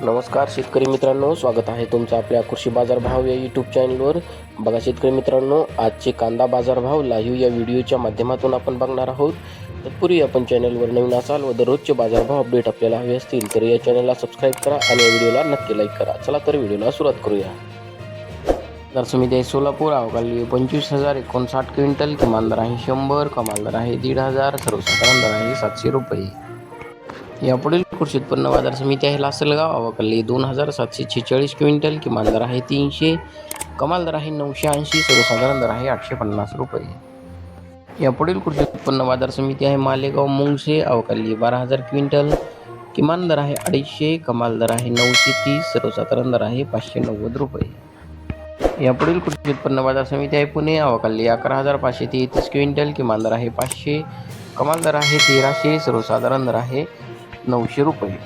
नमस्कार शेतकरी मित्रांनो, स्वागत आहे तुमचं आपल्या कृषी बाजार भाव या यूट्यूब चॅनलवर। बघा शेतकरी मित्रांनो, आजचे कांदा बाजार भाव लाईव्ह या व्हिडिओच्या माध्यमातून आपण बघणार आहोत। तत्पूर्वी आपण चॅनलवर नवीन असाल व दररोजचे बाजारभाव अपडेट आपल्याला हवे असतील तर या चॅनलला सबस्क्राईब करा आणि या व्हिडिओला नक्की लाईक करा। चला तर व्हिडिओला सुरुवात करूया। दर समिती सोलापूर अवकाळी 25,059 क्विंटल, किमान दर आहे 100, कमाल दर आहे 1,500, सर्वसाधारण दर आहे 700 रुपये। यापुढील कृषी उत्पन्न बाजार समिती आहे लासलगाव अवकाळी 2,746 क्विंटल, किमान दर आहे 300, कमाल दर आहे 980, सर्वसाधारण दर आहे 850 रुपये। यापुढील कृषी उत्पन्न बाजार समिती आहे मालेगाव मुंगसे अवकाळी 12,000 क्विंटल, किमान दर आहे 250, कमाल दर आहे 930, सर्वसाधारण दर आहे 590 रुपये। यापुढील कृषी उत्पन्न बाजार समिती आहे पुणे अवकाळी 11,533 क्विंटल, किमान दर आहे 500, कमाल दर आहे 1,300, सर्वसाधारण दर आहे 900 रुपये।